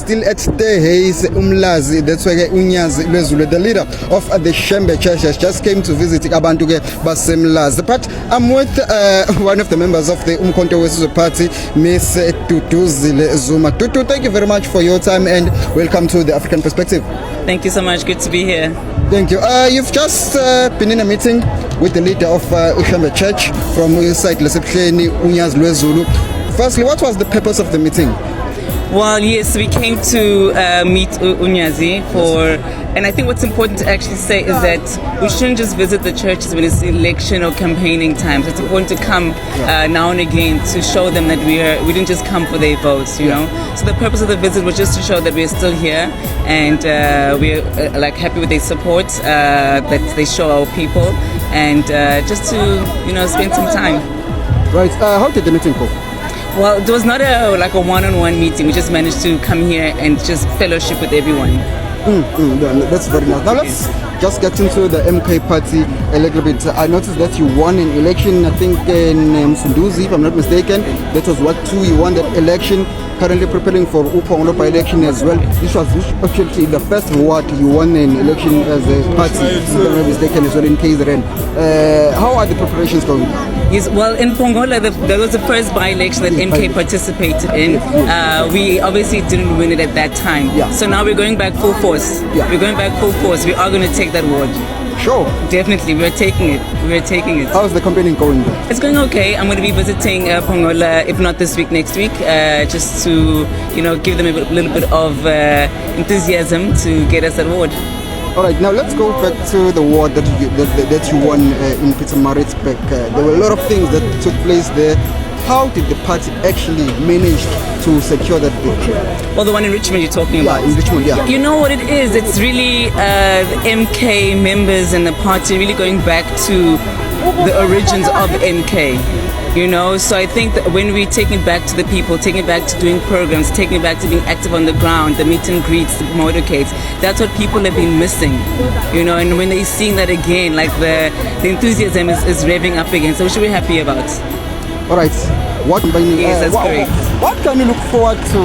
still at Tehuis, that's where Nyazi, LweZulu, the leader of the Shembe Church, has just came to visit Abantu Basemlazi. But I'm with one of the members of the Tehuis party, Miss Duduzile Zuma. Tutu, thank you very much for your time and welcome to the African Perspective. Thank you so much. Good to be here. Thank you. You've just been in a meeting with the leader of Shembe Church from site Nyazi, LweZulu. Firstly, what was the purpose of the meeting? Well, yes, we came to meet Nyazi and I think what's important to actually say is that we shouldn't just visit the churches when it's election or campaigning times. It's important to come now and again to show them that we didn't just come for their votes, you know. So the purpose of the visit was just to show that we're still here and we're happy with their support that they show our people and just to spend some time. Right. How did the meeting go? Well, it was not a one-on-one meeting. We just managed to come here and just fellowship with everyone. That's very nice. Now let's just get into the MK party a little bit. I noticed that you won an election, I think in Msunduzi, if I'm not mistaken. That was what you won that election. Currently preparing for Upongolo by election as well. This was actually the first ward you won an election as a party, if I'm not mistaken, as well in KZN. How are the preparations going? Yes, well, in Pongola, that was the first by-election that MK participated in. We obviously didn't win it at that time. So now we're going back full force. We're going back full force. We are going to take that ward. Sure. Definitely, we're taking it. We're taking it. How's the campaigning going there? It's going okay. I'm going to be visiting Pongola, if not this week, next week, just to give them a little bit of enthusiasm to get us that ward. All right, now let's go back to the ward that you won in Pietermaritzburg. There were a lot of things that took place there. How did the party actually manage to secure that victory? Well, the one in Richmond you're talking about. Yeah, in Richmond, yeah. You know what it is? It's really the MK members and the party really going back to the origins of MK. So I think that when we take it back to the people, taking it back to doing programs, taking it back to being active on the ground, the meet and greets, the motorcades, that's what people have been missing, and when they're seeing that again, like the enthusiasm is revving up again, so we should be happy about. All right. Yes, that's correct. What can you look forward to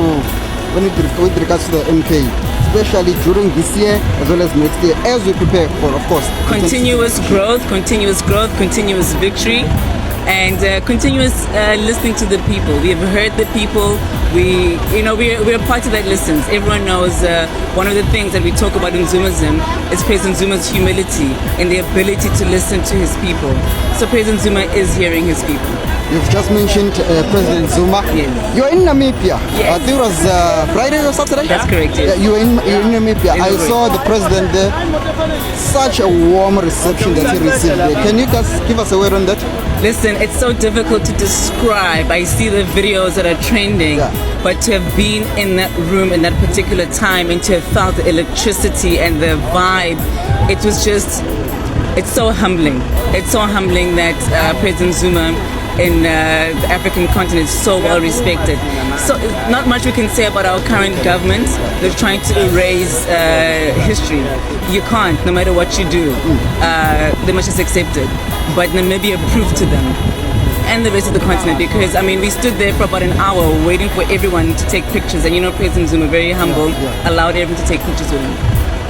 with regards to the MK, especially during this year as well as next year, as we prepare for, of course, continuous growth, continuous victory, and continuous listening to the people. We have heard the people. We're a party that listens. Everyone knows one of the things that we talk about in Zumism is President Zuma's humility and the ability to listen to his people. So President Zuma is hearing his people. You've just mentioned President Zuma. Yes. You're in Namibia. Yes. I think it was Friday or Saturday? That's correct, yes. You're in Namibia. I saw the president there. Such a warm reception that he received there. Can you just give us a word on that? Listen, it's so difficult to describe. I see the videos that are trending, but to have been in that room in that particular time and to have felt the electricity and the vibe, it's so humbling. It's so humbling that President Zuma in the African continent is so well respected. So not much we can say about our current government. They're trying to erase history. You can't, no matter what you do. They must just accept it. But Namibia proved to them and the rest of the continent, because we stood there for about an hour waiting for everyone to take pictures, and President Zuma, very humble, allowed everyone to take pictures with him.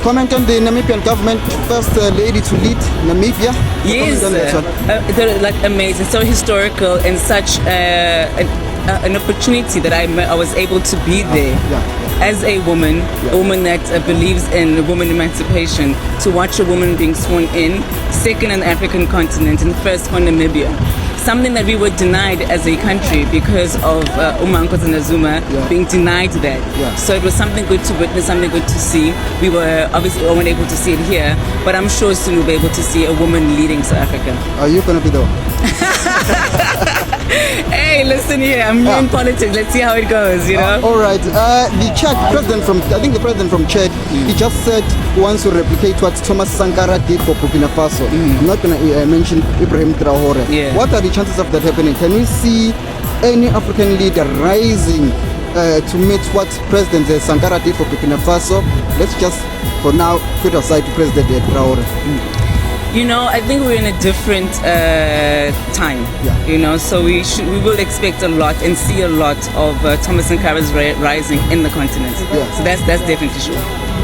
Comment on the Namibian government, first lady to lead Namibia. Yes, they're amazing, so historical, and such an opportunity that I was able to be there as a woman that believes in woman emancipation, to watch a woman being sworn in, second on the African continent and first for Namibia. Something that we were denied as a country because of Nkosazana Zuma being denied that. So it was something good to witness, something good to see. We were obviously weren't able to see it here, but I'm sure soon we'll be able to see a woman leading South Africa. Are you going to be the one? Hey, listen here, I'm new in politics. Let's see how it goes, all right. The president from Chad, he just said he wants to replicate what Thomas Sankara did for Burkina Faso. I'm not going to mention Ibrahim Traore. What are the chances of that happening? Can we see any African leader rising to meet what President Sankara did for Burkina Faso? Let's just, for now, put aside President Traore. You know, I think we're in a different time. Yeah. You know, so we will expect a lot and see a lot of Thomas Sankaра's rising in the continent. Yeah. So that's definitely sure.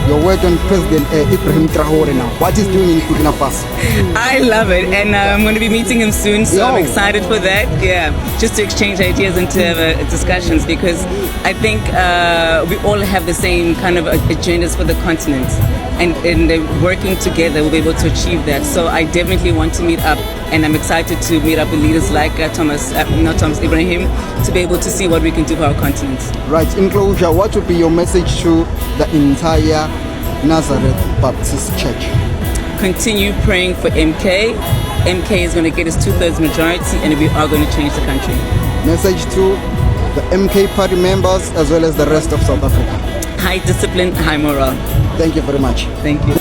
Your word on President Ibrahim Traore now. What he's doing in Burkina Faso. I love it, and I'm going to be meeting him soon, so I'm excited for that. Yeah, just to exchange ideas and to have discussions, because I think we all have the same kind of agendas for the continent, and working together we'll be able to achieve that. So I definitely want to meet up, and I'm excited to meet up with leaders like Thomas Ibrahim, to be able to see what we can do for our continent. Right, in closure, what would be your message to the entire Nazareth Baptist Church? Continue praying for MK. MK is going to get his 2/3 majority, and we are going to change the country. Message to the MK party members as well as the rest of South Africa. High discipline, high morale. Thank you very much. Thank you.